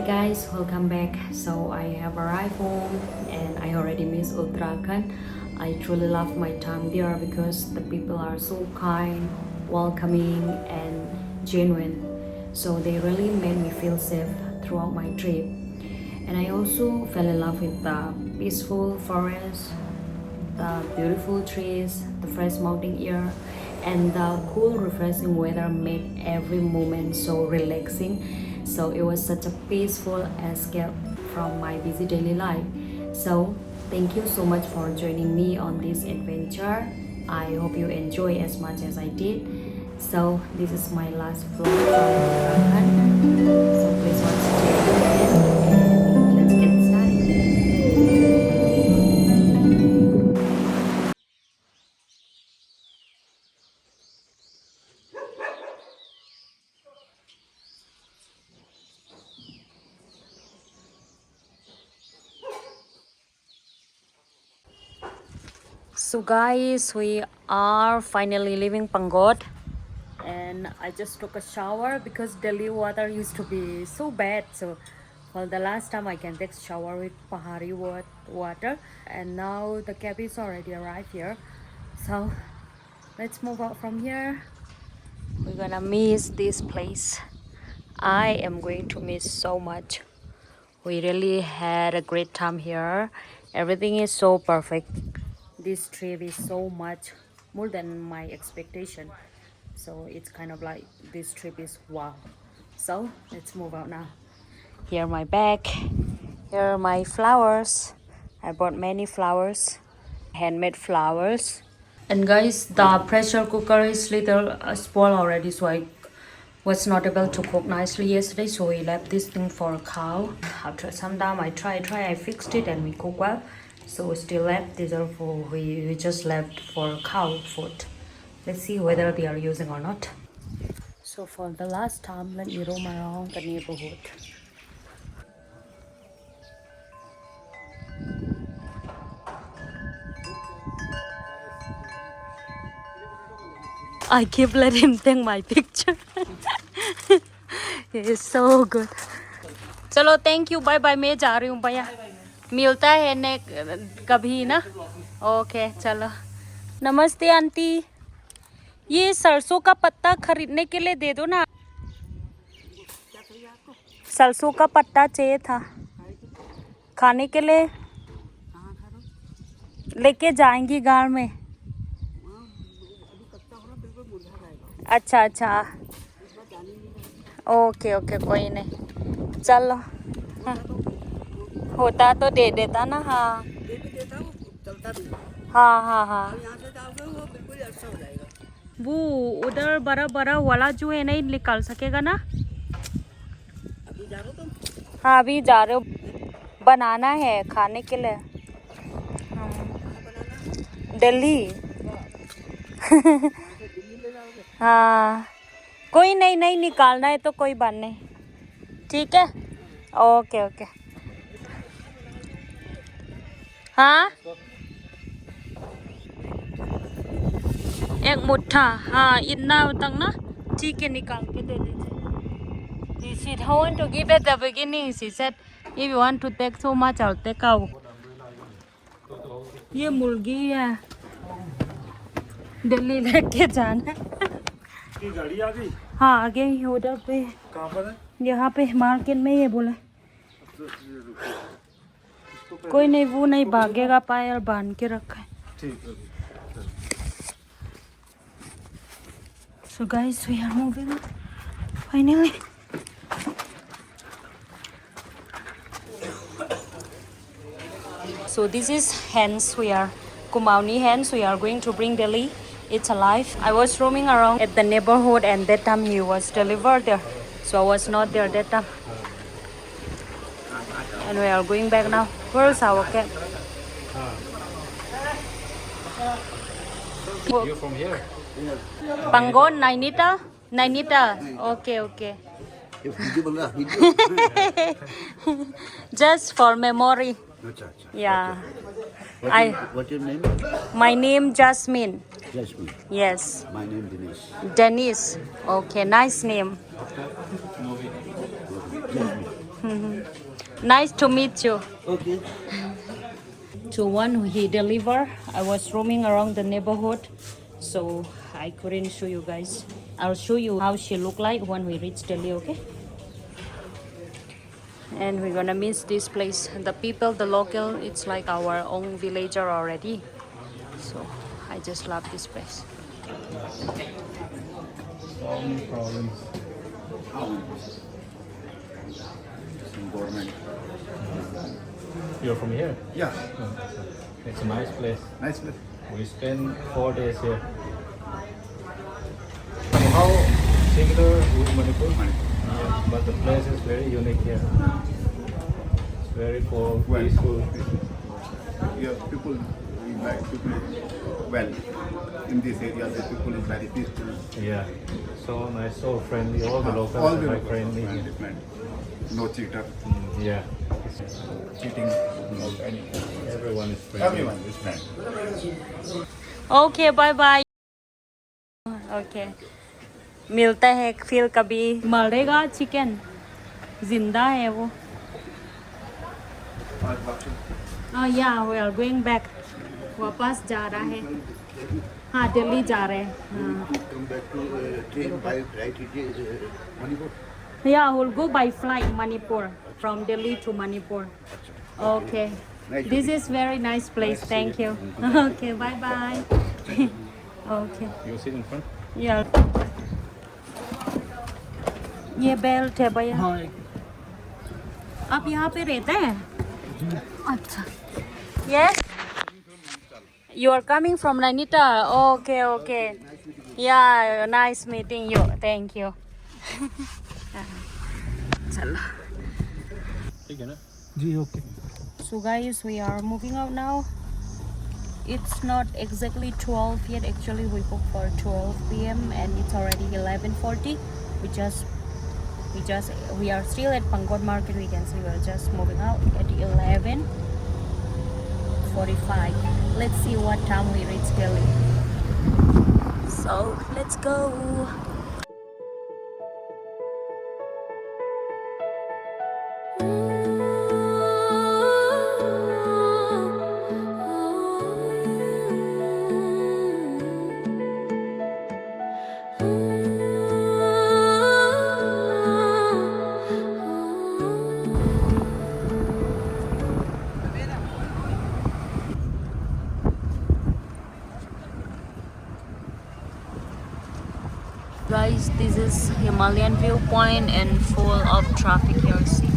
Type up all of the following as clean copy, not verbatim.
guys, welcome back. So I have arrived home and I already miss Uttarakhand. I truly love my time there because the people are so kind, welcoming and genuine. So they really made me feel safe throughout my trip. And I also fell in love with the peaceful forest, the beautiful trees, the fresh mountain air, and the cool, refreshing weather made every moment so relaxing. So it was such a peaceful escape from my busy daily life. So thank you so much for joining me on this adventure. I hope you enjoy as much as I did. So this is my last vlog from Uttarakhand. So please watch till the end and let's get started. So guys, we are finally leaving Pangod and I just took a shower because Delhi water used to be so bad. So for the last time I can take shower with Pahari water, and now the cab is already arrived here. So let's move out from here. We're gonna miss this place. I am going to miss so much. We really had a great time here. Everything is so perfect. This trip is so much more than my expectation. So it's kind of like this trip is wow. So let's move out now. Here my bag. Here are my flowers. I bought many flowers, handmade flowers. And guys, the pressure cooker is little spoiled already, so I was not able to cook nicely yesterday, so we left this thing for a cow. After some time I I fixed it and we cook well, so we still left this for we just left for cow food. Let's see whether they are using or not. So for the last time, let me roam around the neighborhood. I keep letting him take my picture. He is so good. चलो thank you, bye bye, मैं जा रही हूँ भैया, मिलता है ने कभी ना। ओके चलो। नमस्ते आंटी, ये सरसों का पत्ता खरीदने के लिए दे दो ना। सरसों का पत्ता चाहिए था खाने के लिए, लेके जाएंगी गांव में। अच्छा अच्छा, ओके ओके, कोई नहीं, चलो। हाँ, होता तो दे देता ना। हाँ हाँ हाँ हाँ। वो उधर बड़ा बड़ा वाला जो है नहीं निकाल सकेगा ना। हाँ अभी जा रहे हो, बनाना है खाने के लिए। दिल्ली। हाँ कोई नहीं, नहीं निकालना है तो कोई बात नहीं, ठीक है, ओके ओके। हाँ एक मुट्ठा, हाँ इतना तक ना, ठीक है, निकाल के दे दीजिए। She don't want to give at the beginning. She said, if you want to take so much, I'll take out. ये मुर्गी है, दिल्ली लेके जाना है। की गाड़ी आ गई? हाँ आ गई, उधर पे। कहाँ पर है? यहाँ पे मार्केट में, ये बोले कोई नहीं, वो नहीं भागेगा, पायल बांध के रखा है। ठीक है। So guys, we are moving on finally. So this is hens, we are Kumaoni hens, we are going to bring Delhi. It's alive. I was roaming around at the neighborhood and that time he was delivered there, so I was not there that time. And we are going back now. Where is our cat? You from here? Pangon, Nainita? Nainita. Okay, okay. Just for memory. Yeah. What's your name? My name Jasmine. Jasmine. Yes. My name Dinesh. Dennis. Okay, nice name. Jasmine. Nice to meet you. Okay. To one he deliver. I was roaming around the neighborhood, so I couldn't show you guys. I'll show you how she look like when we reach Delhi, okay? And we're gonna miss this place. The people, the local, it's like our own villager already. So I just love this place. Government. You're from here? Yeah. It's a nice place. Nice place. We spent 4 days here. Somehow similar with Manipur. Yeah, but the place is very unique here. It's very peaceful. Here people well in this area the people is very peaceful. Yeah, so nice, so friendly. All the locals All are the very locals friendly. are friendly. No cheater, Yeah, cheating, no any. everyone is friendly. Everyone is friendly. Okay, bye bye. Okay. मिलता है फिर कभी मरेगा chicken जिंदा है वो या we are going back वापस जा रहा है हाँ दिल्ली जा रहे हैं Come back to train by right Manipur. Yeah will go by flight Manipur from Delhi to Manipur okay this is very nice place thank you okay bye bye okay You sit in front? या ये बेल्ट है भैया हाँ. आप यहाँ पे रहते हैं अच्छा yes you are coming from Nainital okay okay yeah nice meeting you thank you चलो ठीक है ना? जी okay. So guys, we are moving out now. It's not exactly 12 yet. Actually, we booked for 12 p.m. and it's already 11:40. We are still at Pangod Market. We can see we are just moving out at 11:45. Let's see what time we reach Delhi. So let's go. Guys, this is Himalayan viewpoint and full of traffic here. See.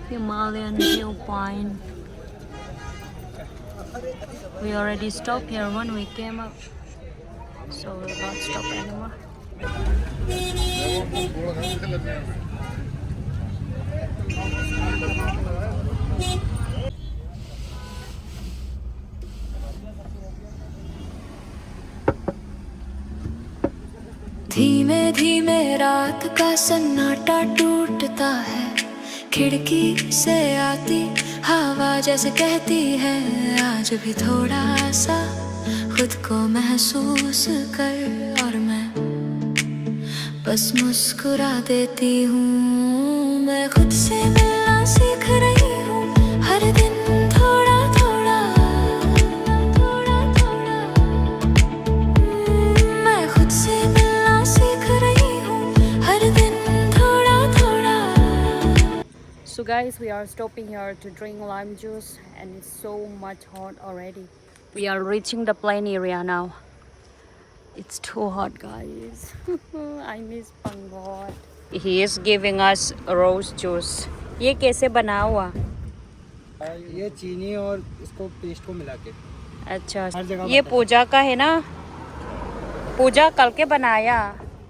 Himalayan viewpoint. We already stopped here when we came up, so we'll not stop anymore. धीमे धीमे रात का सन्नाटा टूटता है खिड़की से आती हवा जैसे कहती है आज भी थोड़ा सा खुद को महसूस कर और मैं बस मुस्कुरा देती हूँ मैं खुद से मिलना सीख रही हूँ हर दिन थोड़ा थोड़ा थोड़ा थोड़ा मैं खुद से मिलना सीख रही हूँ हर दिन थोड़ा थोड़ा. So guys, we are stopping here to drink lime juice and it's so much hot already. We are reaching the plain area now. It's too hot, guys. I miss Pangod. He is giving us rose juice. ये कैसे बना हुआ? ये चीनी और इसको paste को मिला के. अच्छा, हर जगह ये बनता है. पूजा का है ना? पूजा कल के बनाया.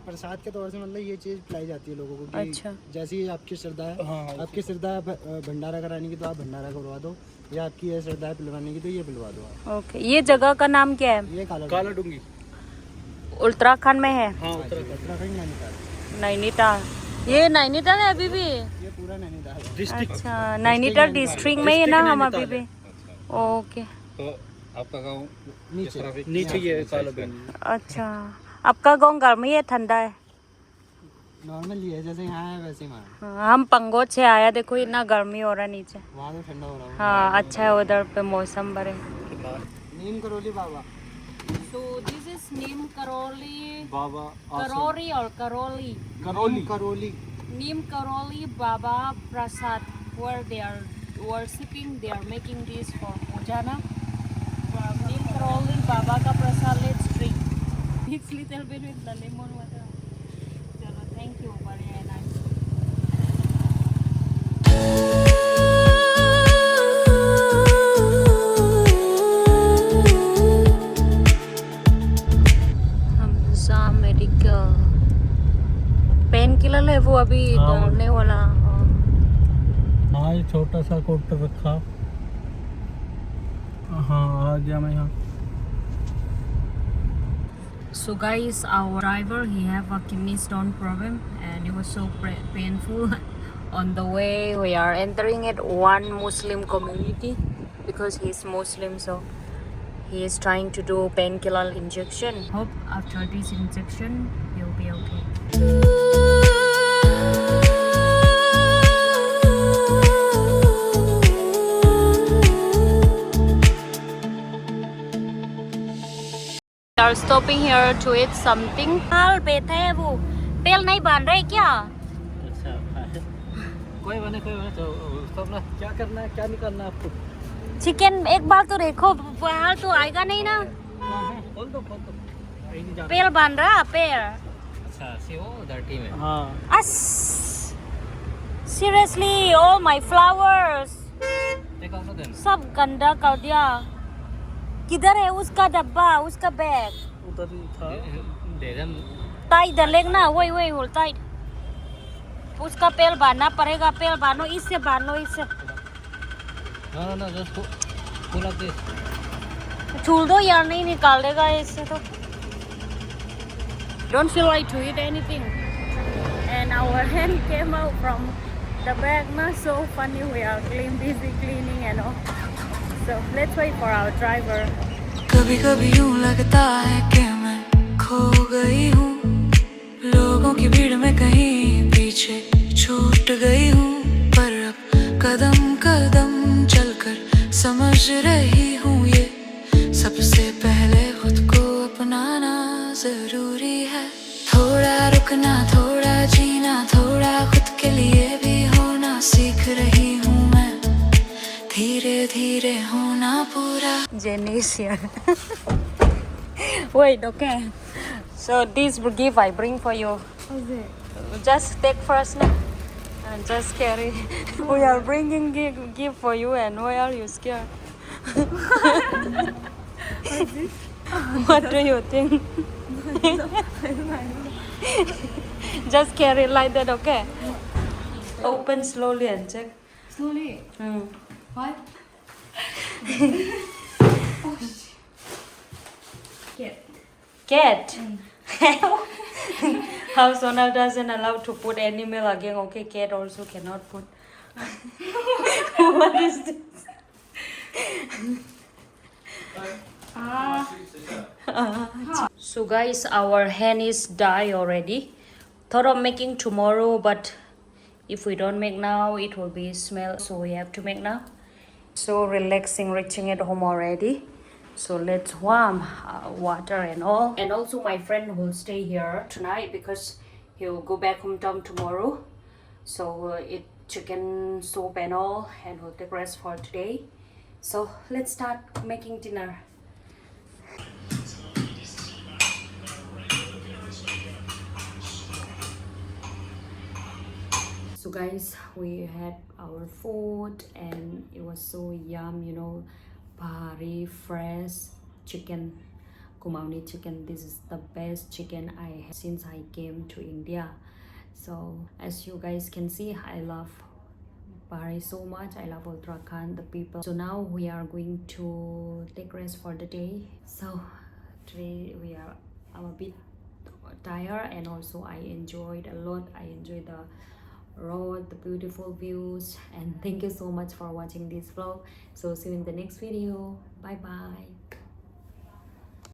प्रसाद के तौर से मतलब ये चीज़ पिलाई जाती है लोगों को कि अच्छा. जैसी ही आपकी श्रद्धा है आपकी श्रद्धा है भंडारा कराने की तो आप भंडारा करवा दो या आपकी ये श्रद्धा है पिलवाने की तो ये पिलवा दो आप. ओके, ये जगह का नाम क्या है? ये काला डूंगी. उत्तराखंड में है. हाँ उत्तराखंड नैनीताल. नैनीताल. ये नैनीताल है अभी भी? ये पूरा नैनीताल है। अच्छा, नैनीताल डिस्ट्रिक्ट में ही ना हम अभी भी। ओके, तो आपका गाँव नीचे ये काला बिल्डिंग अच्छा। आपका गाँव गर्मी है ठंडा है? नॉर्मल ही है, जैसे यहाँ है वैसे ही वहाँ है। हाँ, हम पंगोट से आया, देखो इतना गर्मी हो रहा है नीचे। वहाँ तो ठंडा हो रहा है। हाँ, अच्छा है उधर पे मौसम बड़े। Neem Karoli Baba. So this is Neem Karoli, Baba Karori or Karoli? Karoli Karoli. Neem Karoli Baba Prasad, where they are worshipping, they are making this for puja na. From Neem Karoli Baba ka prasad, let's drink. Mix little bit with the lemon water. Chalo, thank you, very nice. Hamza medical pain killer है वो अभी डालने वाला। हाँ, ये छोटा सा counter रखा। हाँ, आ गया मैं यहाँ। So guys, our driver, he have a kidney stone problem and it was so painful. On the way we are entering it one Muslim community because he is Muslim, so he is trying to do painkiller injection. Hope after this injection he'll be okay. We are stopping here to eat something. हाल बैठा है वो, तेल नहीं बन रहा है क्या? कोई बने तो उसको अपना क्या करना है, क्या नहीं करना है आपको। चिकन एक बार तो देखो, बाहर तो आएगा नहीं ना। खोल दो। पेल बन रहा पेल। अच्छा, सी वो डर्टी में। हाँ। अस seriously, all my flowers सब गंदा कर दिया। किधर है उसका डब्बा, उसका बैग? उधर ही था। टाइट डलेगा ना, वही होल टाइट। उसका पेल बांधना पड़ेगा, पेल बांधो, इससे बांध लो, इससे। ना जस्ट पुल अप दिस। छूल दो यार, नहीं निकाल देगा इससे तो। Don't feel like to eat anything. And our hand came out from the bag, not so funny. We are busy cleaning and all. So let's wait for our driver. कभी कभी यूं लगता है कि मैं खो गई हूँ, लोगों की भीड़ में कहीं पीछे छूट गई हूँ, पर अब कदम कदम चलकर समझ रही हूँ ये सबसे पहले खुद को अपनाना जरूरी है। थोड़ा रुकना, थोड़ा जीना, थोड़ा खुद के लिए भी होना सीख रही हूँ मैं, धीरे धीरे होना पूरा। Jenny is here. Wait, okay. So this gift I bring for you. What's it? Just take first now. And just carry. We are bringing gift for you, and why are you scared? What do you think? Just carry like that, okay? Open slowly and check. Slowly. What? Cat. House owner doesn't allow to put animal again. Okay, cat also cannot put. What is this? So guys, our hen is die already. Thought of making tomorrow, but if we don't make now, it will be smell. So we have to make now. So relaxing, reaching at home already. So let's warm water and all. And also my friend will stay here tonight because he'll go back hometown tomorrow. So eat chicken soup and all, and we'll take rest for today. So let's start making dinner. So guys, we had our food and it was so yum, you know, very fresh chicken, Kumaoni chicken. This is the best chicken I had since I came to India. So as you guys can see, I love Bari so much. I love Uttarakhand, the people. So now we are going to take rest for the day. So today I'm a bit tired, and also I enjoyed a lot. I enjoyed the road, the beautiful views, and thank you so much for watching this vlog. So see you in the next video. Bye bye.